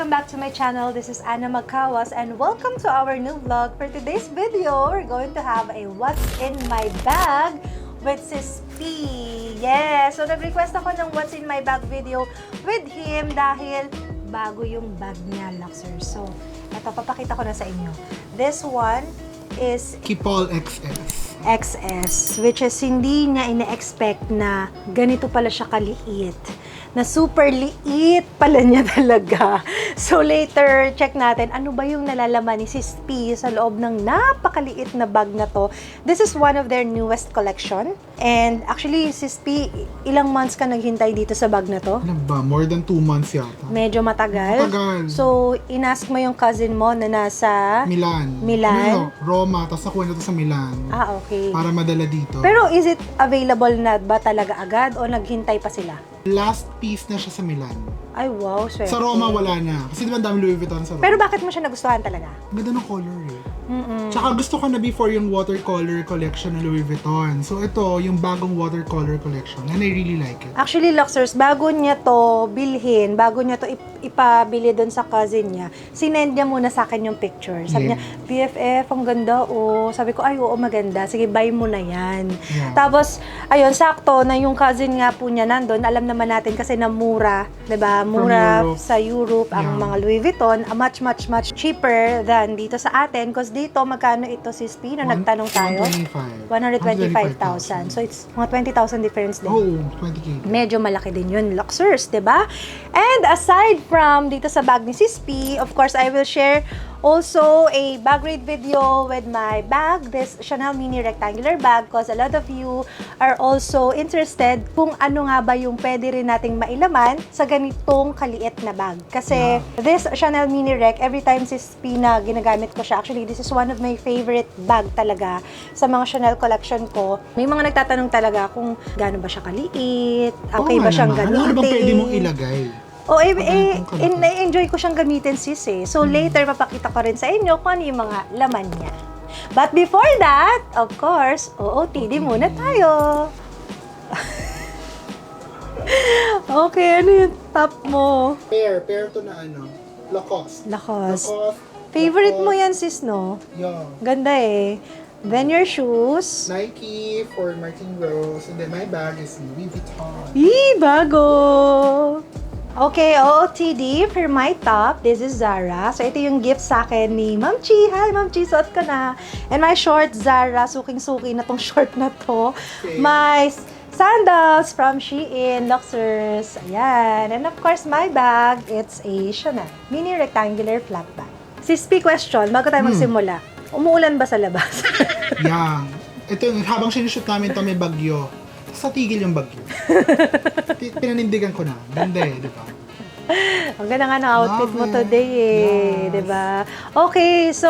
welcome back to my channel. This is Anna Magkawas and welcome to our new vlog. For today's video, we're going to have a what's in my bag with Sis P. Yes! So nag-request ako ng what's in my bag video with him dahil bago yung bag niya, Luxers. So, ito, papakita ko na sa inyo. This one is Kipol XS. XS, which is hindi niya ina-expect na ganito pala siya kaliit. Na super liit pala niya talaga. So later, check natin ano ba yung nalalaman ni Sis P sa loob ng napakaliit na bag na to. This is one of their newest collection. And actually, Sis P, ilang months ka naghintay dito sa bag na to? Ano ba? More than 2 months yata. Medyo matagal. Matagal. So, inask mo yung cousin mo na nasa Milan. Milan? Roma, tapos nakuha na to sa Milan. Ah, okay. Para madala dito. Pero is it available na ba talaga agad o naghintay pa sila? Last piece na siya sa Milan. Ay, wow, swerte. Sa Roma, wala na. Kasi di ba ang dami Louis Vuitton sa Roma? Pero bakit mo siya nagustuhan talaga? Ganda ng color eh. Mm-mm. Tsaka gusto ko na before yung watercolor collection ng Louis Vuitton. So ito, yung bagong watercolor collection. And I really like it. Actually, Luxers, bago niya to bilhin, bago niya to ipabili doon sa cousin niya, sinend niya muna sa akin yung picture. Sabi niya, BFF, ang ganda, oh. Sabi ko, ay, oo, maganda. Sige, buy mo na yan. Yeah. Tapos, ayun, sakto na yung cousin nga po niya nandun. Alam naman natin kasi na mura, diba? Mura Europe. sa Europe ang Yeah. mga Louis Vuitton. Much cheaper than dito sa atin. Because dito, magkano ito si Spino? Nagtanong tayo. 125,000. So, it's mga 20,000 difference din. Oh, 20K. Medyo malaki din yun, Luxers, 'di ba? And aside from dito sa bag ni Sis P, of course, I will share also a bag raid video with my bag, this Chanel mini rectangular bag, because a lot of you are also interested kung ano nga ba yung pwede rin nating mailaman sa ganitong kaliit na bag. Kasi this Chanel mini rec, every time Sis P na ginagamit ko siya, actually this is one of my favorite bag talaga sa mga Chanel collection ko. May mga nagtatanong talaga kung gaano ba siya kaliit, okay ba siyang gamitin. Ano bang pwede mong ilagay? Enjoy ko siyang gamitin, sis eh. So later, papakita ko rin sa inyo kung ano yung mga laman niya. But before that, of course, OOTD muna tayo. Okay, ano yung top mo? Pair to na ano? Lacoste. Lacoste. Favorite mo yan, sis, no? Yeah. Ganda eh. Then your shoes. Nike for Martin Rose. And then my bag is Louis Vuitton. Bago! Okay, OOTD for my top. This is Zara. So, ito yung gift sa akin ni Ma'am Chi. Hi, Ma'am Chi. Suot ka na. And my shorts, Zara. Suking-suki na tong short na to. Okay. My sandals from Shein, Luxers. Ayan. And of course, my bag, it's a Chanel mini rectangular flat bag. Sis P, question, bago tayo magsimula. Umuulan ba sa labas? Yang. Ito yung habang sinushoot namin to may bagyo. Sa tigil yung bagyo. Pinanindigan ko na. Ganda eh, di ba? Ang ganda nga ng outfit mo Love it. today eh, Yes. di ba? Okay, so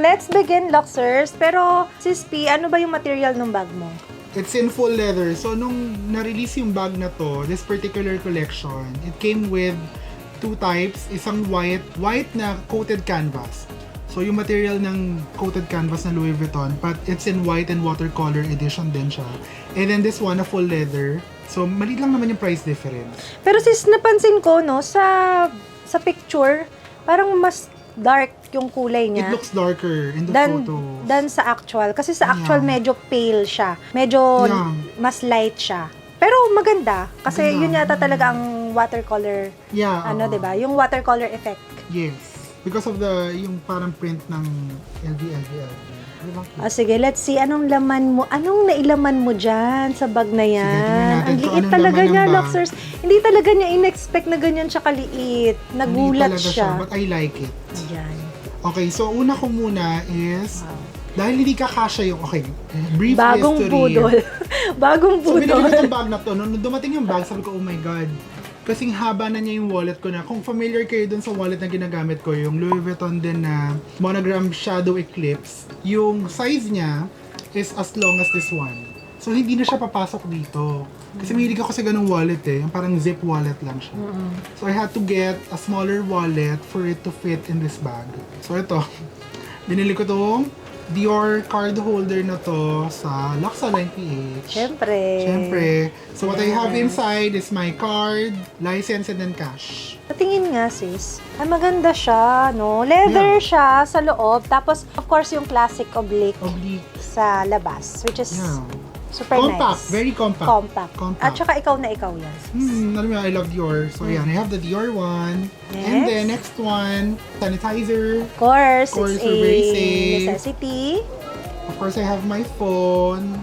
let's begin, Luxers. Pero, Sis P, ano ba yung material ng bag mo? It's in full leather. So, nung na-release yung bag na to, this particular collection, it came with 2 types. Isang white na coated canvas. So, yung material ng coated canvas na Louis Vuitton, but it's in white and watercolor edition din siya. And then this one, a full leather. So, maliit lang naman yung price difference. Pero sis, napansin ko, no, sa picture, parang mas dark yung kulay It niya. looks darker in the Than photos. sa actual. Kasi sa actual, Yeah. medyo pale siya. Medyo Yeah. mas light siya. Pero maganda. Kasi Maganda. yun yata talaga ang watercolor, Yeah. ano, di ba? Yung watercolor effect. Yes. Because of yung parang print ng LV. Diba? Sige, let's see. Anong laman mo? Anong nailaman mo dyan sa bag na yan? tingnan natin Ang kung liit anong talaga laman ng niya, bag. Luxers. Hindi talaga niya in-expect na ganyan siya kaliit. Nagulat Hindi talaga siya. But I like it. Ayan. Okay, so una ko muna is, Wow. dahil hindi kakasya yung, brief Bagong history. budol. Bagong So, binili ko budol. itong bag na to. Nung dumating yung bag, sabi ko, oh my God. Kasing haba na niya yung wallet ko na. Kung familiar kayo dun sa wallet na ginagamit ko, yung Louis Vuitton din na Monogram Shadow Eclipse, yung size niya is as long as this one. So, hindi na siya papasok dito. Kasi mahilig ako sa ganung wallet eh. Yung parang zip wallet lang siya. So, I had to get a smaller wallet for it to fit in this bag. So, ito. Binili ko tong Dior card holder na to sa Laksa Line PH. Siyempre. So what I have inside is my card, license, and then cash. Patingin nga, sis. Ay, maganda siya, no? Leather siya sa loob. Tapos, of course, yung classic oblique Oblique. sa labas. Which is Yeah. super Compact. nice. Very compact. Compact. At saka ikaw na ikaw yan. Alam mo, I love Dior. So, ayan, I have the Dior one. And Next. then, next one, sanitizer. Of course, course, it's we're very a safe. necessity. Of course, I have my phone.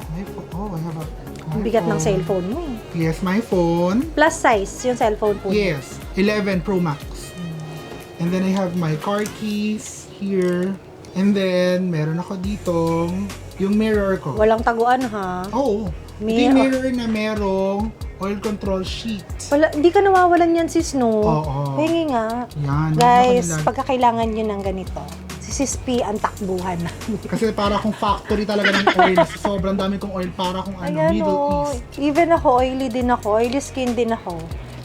Oh, I have a... Ang bigat ng cellphone mo eh. Yes, my phone. Plus size yung cellphone po. Yes, 11 Pro Max. And then I have my car keys here. And then, meron ako ditong yung mirror ko. Walang taguan ha. Oh, ito yung mirror na merong oil control sheet. Wala, hindi ka nawawalan yan, sis, no? Oo. Hingi nga. Yan. Guys, Ano pagka kailangan nyo ng ganito, si Sis P ang takbuhan na. Kasi para akong factory talaga ng oil. Sobrang dami kong oil para akong Ayan, Middle oh. East. Even ako, oily din ako. Oily skin din ako.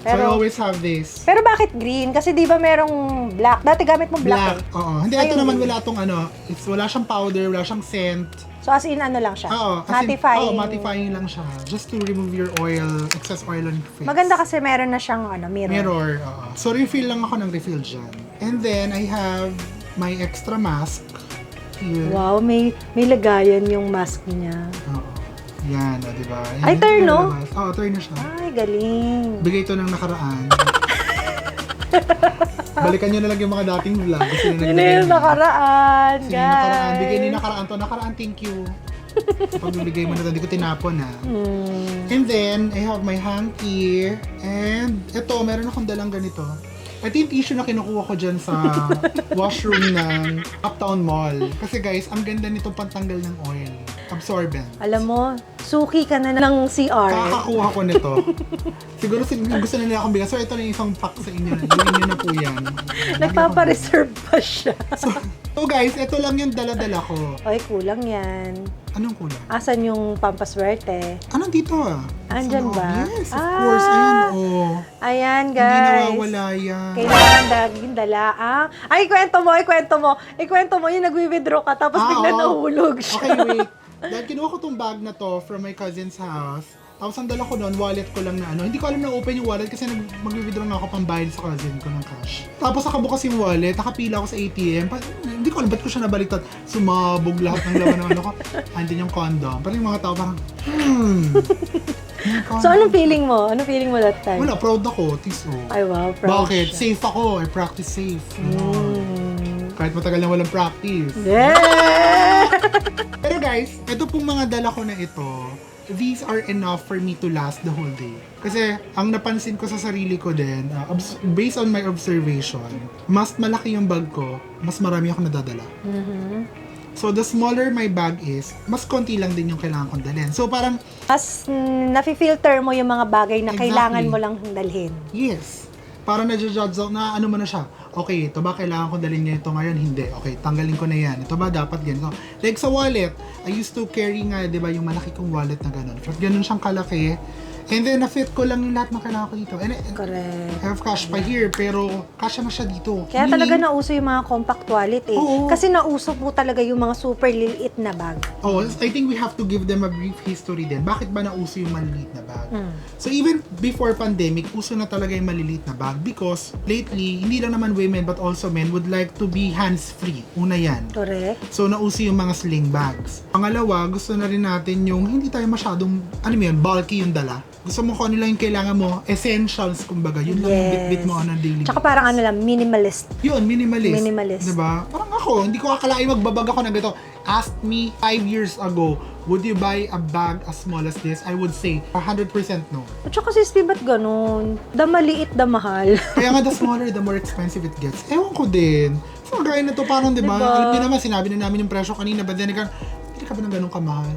So I Pero, always have this. pero bakit green? Kasi di ba merong black? Dati gamit mo black, eh. Oo. Hindi, ito Ayun. naman wala tong wala siyang powder, wala siyang scent. So as in ano lang siya? Oo. Mattifying. Mattifying lang siya. Just to remove your excess oil on your face. Maganda kasi meron na siyang mirror. Mirror, oo. So refill lang ako ng refill dyan. And then I have my extra mask here. Wow, may lagayan yung mask niya. Oo. Yan, diba? Ay, turn, no? Oo, turn na siya. Ay, galing. Bigay ito ng nakaraan. Balikan nyo na lang yung mga dating vlog. Kasi Yun na yung nakaraan, Sige, guys. nakaraan. Bigay ni nakaraan to. Nakaraan, thank you. Pag bibigay mo na to, hindi ko tinapon ha. And then, I have my hanky. And ito, meron akong dalang ganito. Ito yung tissue na kinukuha ko dyan sa washroom ng Uptown Mall. Kasi guys, ang ganda nitong pantanggal ng oil. Absorbent. Alam mo, suki ka na ng CR. Kakakuha ko nito. Siguro gusto na nila akong bigyan. So, ito na yung isang pack sa inyo. Gawin nyo na po yan. Nagpapareserve pa siya. So guys, ito lang yung dala-dala ko. Ay, kulang yan. Anong kulang? Asan yung pampaswerte? Anong dito ah? Andyan Sa loob. ba? Yes, of course. Ayan, oh. Ayan, Hindi guys. nawawala yan. Kailangan daging dala. Ay, ikwento mo. Yung nagwi-withdraw ka, tapos bigla oo. nahulog siya. Okay, wait. Dahil kinuha ko tong bag na to from my cousin's house. Tapos ang dala ko noon, wallet ko lang na Hindi ko alam na open yung wallet kasi mag-withdraw na ako pambayad sa cousin ko ng cash. Tapos nakabukas yung wallet, nakapila ako sa ATM. Hindi ko alam ba't ko siya nabaliktad. Sumabog lahat ng laman ng ko. Andin yung condom. Parang yung mga tao parang, So, anong feeling mo? Anong feeling mo that time? Wala, proud ako. Tiso. Ay, wow, proud Bakit? siya. Safe ako. I practice safe. Kahit matagal na walang practice. Yeah! Pero guys, ito pong mga dala ko na ito, these are enough for me to last the whole day. Kasi ang napansin ko sa sarili ko din, based on my observation, mas malaki yung bag ko, mas marami ako nadadala. So the smaller my bag is, mas konti lang din yung kailangan kong dalhin. So parang, Mas nafi-filter mo yung mga bagay na Exactly. kailangan mo lang dalhin. yes, parang na-judge out na ano mo na siya. Okay, ito ba kailangan ko dalhin niya ito ngayon? Hindi. Okay, tanggalin ko na yan. Ito ba dapat ganito? Like sa wallet, I used to carry nga, di ba, yung malaki kong wallet na gano'n. Ganun siyang kalaki. And then, na-fit ko lang yung lahat ng kailangan ko dito. And Correct. I have cash pa here, pero kasya na siya dito. Kaya talaga nauso yung mga compact wallet eh. Oo. Kasi nauso po talaga yung mga super liliit na bag. Oh, I think we have to give them a brief history din. Bakit ba nauso yung maliliit na bag? So even before pandemic, uso na talaga yung maliliit na bag because lately, hindi lang naman women but also men would like to be hands-free. Una yan. Correct. So nauso yung mga sling bags. Pangalawa, gusto na rin natin yung hindi tayo masyadong, bulky yung dala. Gusto mo kung ano lang yung kailangan mo, essentials kumbaga, yun lang yung bitbit mo on a daily Tsaka parang ano lang, minimalist. Yun, minimalist. Minimalist. Diba? Parang ako, hindi ko akalain magbabag ako ng ganito. Ask me 5 years ago, would you buy a bag as small as this? I would say 100% no. At saka sis, ba't ganun? Da maliit, da mahal. Kaya nga the smaller, the more expensive it gets. Ewan ko din. So, gaya na to parang, diba? Diba? Alam niyo naman, sinabi na namin yung presyo kanina, but then again, hindi ka ba ng ganun kamahal?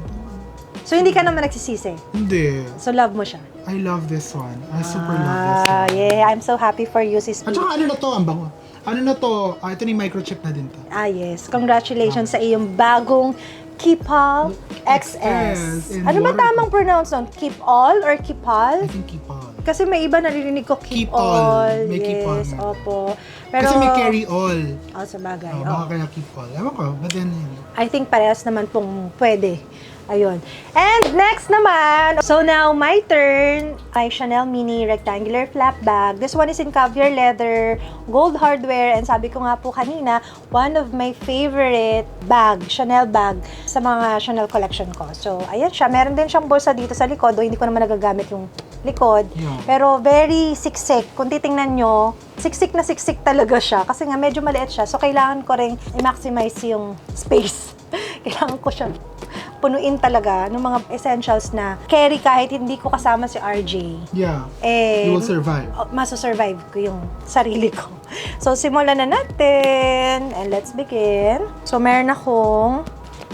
So, hindi ka naman nagsisisi. Hindi. So, love mo siya. I love this one. I super love this one. Yeah. I'm so happy for you, sis At P. saka ano na to, ang bango. Ano na to, ito na yung microchip na din to. Yes. Congratulations sa iyong bagong Keepall XS. And Ano ba waterproof. tamang pronounce nun? Keepall or Keepall? I think keep on. Kasi may iba narinig ko Keep Keepall. all. May Yes, keep all nga. opo. Pero, Kasi may carry all. Sa bagay. Oh, oo. baka kaya keep all. Ewan ko, but then, I think parehas naman pong pwede. Ayun. And next naman, so now my turn, my Chanel Mini Rectangular Flap Bag. This one is in caviar leather, gold hardware, and sabi ko nga po kanina, one of my favorite bag, Chanel bag, sa mga Chanel collection ko. So, ayan siya. Meron din siyang bulsa dito sa likod, though hindi ko naman nagagamit yung likod. Yeah. Pero very siksik. Kung titingnan nyo, siksik na siksik talaga siya. Kasi nga medyo maliit siya. So, kailangan ko rin i-maximize yung space. Kailangan ko siya punuin talaga ng mga essentials na carry kahit hindi ko kasama si RJ. yeah, Eh, you will survive. Masasurvive ko yung sarili ko. So, simulan na natin. And let's begin. So, meron akong,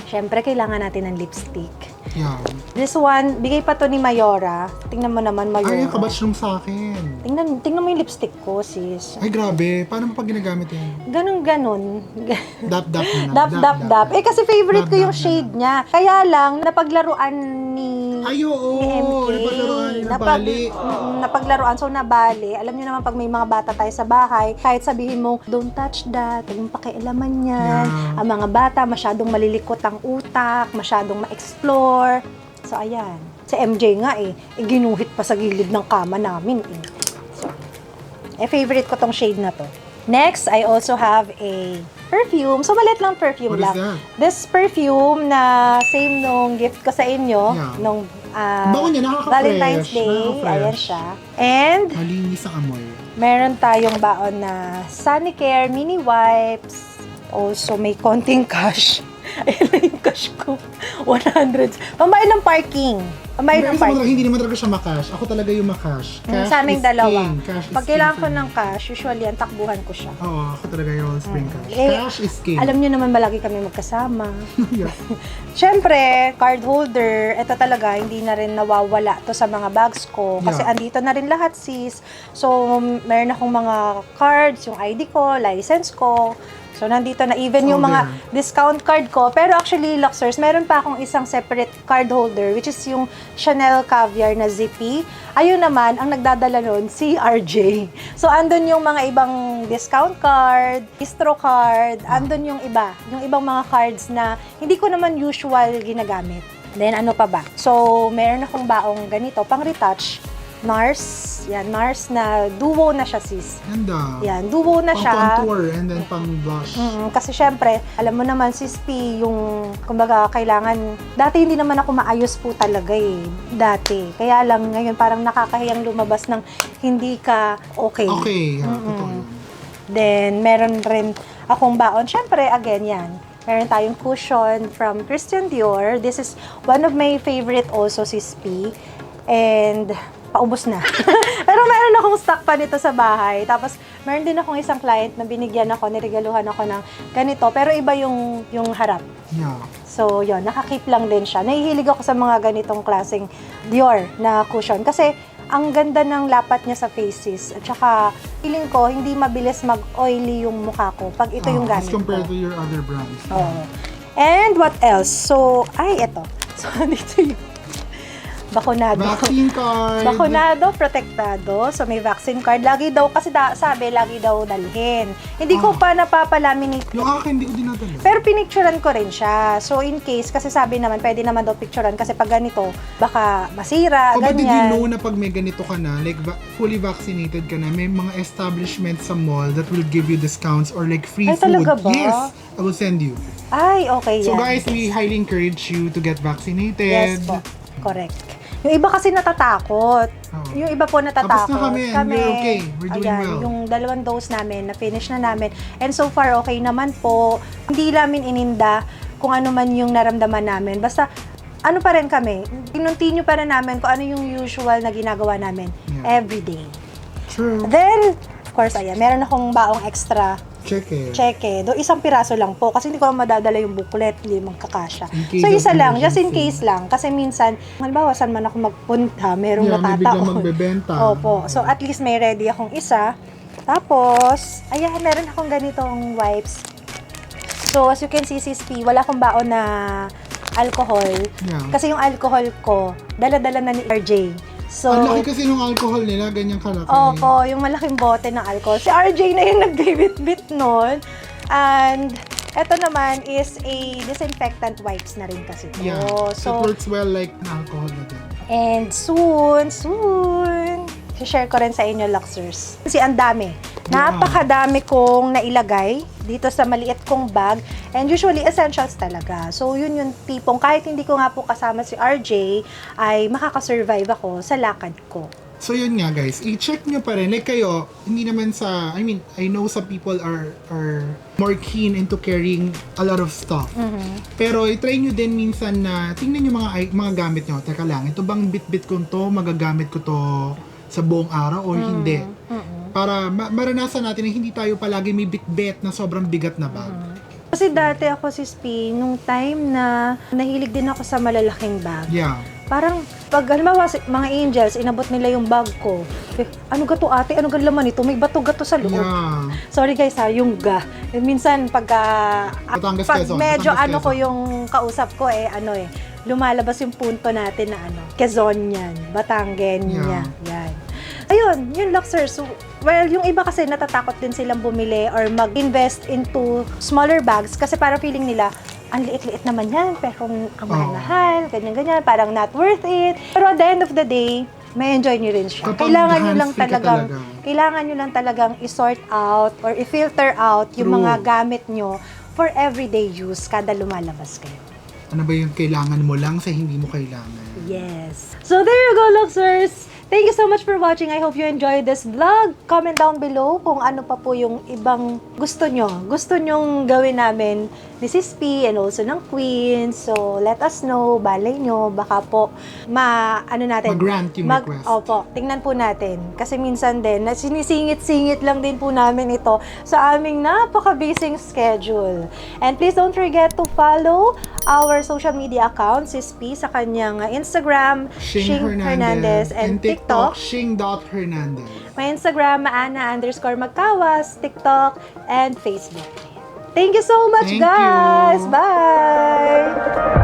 syempre, kailangan natin ng lipstick. Yeah. This one, bigay pa to ni Mayora. Tingnan mo naman, Mayora. Ay, kabatchroom sa akin. Tingnan mo yung lipstick ko, sis. Ay, grabe. Paano mo pag ginagamit yan? Ganun. Dap-dap na lang. Dap. Eh, kasi favorite ko yung Dap-dap na shade niya. Kaya lang, napaglaruan ni... Ay, oo. ni MK. Napaglaruan, nabali. Napaglaruan. So, nabali. Alam niyo naman, pag may mga bata tayo sa bahay, kahit sabihin mo, don't touch that, huwag mong pakialaman yan. Yeah. Ang mga bata, masyadong malilikot ang utak, masyadong ma-explore. So, ayan. Si MJ nga ginuhit pa sa gilid ng kama namin So, favorite ko tong shade na to. Next, I also have a perfume. So, maliit lang perfume What is lang. that? This perfume na same nung gift ko sa inyo, Yeah. nung Bango niya, nakaka-fresh. Valentine's Day. Nakaka-fresh. Ayan siya. And, Malinis ang amoy. meron tayong baon na Sanicare mini wipes. Also, may konting cash. Ayan na yung cash ko. 100. Pambayad ng parking. Pambayad ng Pero parking. hindi naman talaga siya makash. Ako talaga yung makash. Cash Sa aming is dalawa. king. Cash is Pag king kailangan for ko me. ng cash, usually, ang takbuhan ko siya. Oo, ako talaga yung spring cash. Eh, Cash is king. Alam nyo naman, malagi kami magkasama. Yeah. Siyempre, card holder, ito talaga, hindi na rin nawawala to sa mga bags ko. Kasi Yeah. andito na rin lahat, sis. So, meron akong mga cards, yung ID ko, license ko. So, nandito na even yung All mga discount card ko. Pero actually, Luxers, meron pa akong isang separate card holder, which is yung Chanel Caviar na zippy. Ayun naman, ang nagdadala nun, si RJ. So, andun yung mga ibang discount card, bistro card, andun yung iba. Yung ibang mga cards na hindi ko naman usual ginagamit. Then, ano pa ba? So, meron akong baong ganito, pang retouch. NARS. Yan, NARS na duo na siya, sis. Ganda. Yan, duo na Pang siya. contour and then pang blush. Kasi syempre, alam mo naman, sis P, yung, kumbaga, kailangan, dati hindi naman ako maayos po talaga dati. Kaya lang, ngayon parang nakakahiyang lumabas ng hindi ka okay. Okay, totoo yun. Then, meron rin akong baon. Syempre, again, yan. Meron tayong cushion from Christian Dior. This is one of my favorite also, sis P. And, paubos na. Pero meron akong stock pa nito sa bahay. Tapos, meron din akong isang client na binigyan ako, niregaluhan ako ng ganito. Pero iba yung harap. Yeah. So, yun, nakakip lang din siya. Nahihilig ako sa mga ganitong klaseng Dior na cushion. Kasi, ang ganda ng lapat niya sa faces. At saka, feeling ko, hindi mabilis mag-oily yung mukha ko pag ito yung As gamit compared ko. to your other brands. Oo. And what else? So, eto. So, dito yung bakunado. Vaccine card. Bakunado, protektado. So, may vaccine card. Lagi daw, kasi sabi, lagi daw dalhin. Hindi ko pa napapalaminate. Yung akin, hindi ko dinadala. Pero pinicturean ko rin siya. So, in case, kasi sabi naman, pwede naman daw picturean kasi pag ganito, baka masira, But did you ganyan. know na pag may ganito ka na, like fully vaccinated ka na, may mga establishments sa mall that will give you discounts or like free Ay, food. talaga ba? Yes, I will send you. Ay, okay So yan. guys, we highly encourage you to get vaccinated. Yes po. Correct. Yung iba kasi natatakot. Oo. Yung iba po natatakot. Tapos na kami and we're okay. We're doing ayan, well. yung 2 dose namin, na-finish na namin. And so far, okay naman po. Hindi namin ininda kung ano man yung naramdaman namin. Basta, ano pa rin kami, kinontinue pa rin namin kung ano yung usual na ginagawa namin everyday. True. Then, of course, ayan, meron akong baong extra Check it. cheque. Do isang piraso lang po kasi hindi ko madadala yung booklet, hindi magkakasya. In case So isa of lang, just in emergency. case lang kasi minsan, halimbawa saan man ako magpunta, merong Yeah, may biglang natataon. magbebenta. Opo. So at least may ready akong isa. Tapos, ayan, meron akong ganitong wipes. So as you can see, Sis P, wala akong baon na alcohol. Yeah. Kasi yung alcohol ko, dala-dala na ni RJ. So, Ang laki kasi nung alcohol nila, ganyan kalaki. opo, yung malaking bote ng alcohol. Si RJ na yung nagbibit-bit nun. And ito naman is a disinfectant wipes na rin kasi ito. Yeah, So, it works well like na alcohol na din. and soon, share ko rin sa inyo, Luxers. Kasi ang dami. Napakadami kong nailagay dito sa maliit kong bag. And usually, essentials talaga. So, yun yung tipong, kahit hindi ko nga po kasama si RJ, ay makakasurvive ako sa lakad ko. So yun nga guys, i-check nyo pa rin. Like kayo, hindi naman sa, I mean, I know some people are more keen into carrying a lot of stuff. Pero i-try nyo din minsan na, tingnan nyo mga gamit nyo. Teka lang, ito bang bit-bit ko to, magagamit ko to sa buong araw o hindi? Para maranasan natin na hindi tayo palagi may bit-bit na sobrang bigat na bag. Kasi dati ako si Spi, nung time na nahilig din ako sa malalaking bag. Yeah. Parang, pag halimbawa, mga angels, inabot nila yung bag ko. Ano gato ate? Ano gan laman ito? May bato-gato sa loob. Yeah. Sorry guys ha, yung ga. Minsan, pag Quezon, medyo Batangas, ano ko Quezon. yung kausap ko lumalabas yung punto natin na Quezon yan, Batangen Yeah. yan. Ayun, yun Luxers. Well, yung iba kasi natatakot din silang bumili or mag-invest into smaller bags kasi parang feeling nila, ang liit-liit naman yan, pero ang mahal-mahal, ganyan-ganyan, parang not worth it. Pero at the end of the day, may enjoy nyo rin siya. Kapag Kailangan nyo lang hands-free ka talagang, talaga. kailangan nyo lang talagang i-sort out or i-filter out yung True. mga gamit nyo for everyday use kada lumalabas kayo. Ano ba yung kailangan mo lang sa hindi mo kailangan? Yes. So there you go, Luxers! Thank you so much for watching. I hope you enjoyed this vlog. Comment down below kung ano pa po yung ibang gusto nyo. Gusto nyong gawin namin ni Sis P and also ng Queen. So, let us know. Balay nyo. Baka po Mag-grant yung request. Opo, tingnan po natin. Kasi minsan din, sinisingit-singit lang din po namin ito sa aming napaka-busy schedule. And please don't forget to follow our social media accounts, Sis P, sa kanyang Instagram, Shing Hernandez, and TikTok. Shing.Hernandez. My Instagram, Maana_Magkawas, TikTok, and Facebook. Thank you so much, Thank guys! you. Bye!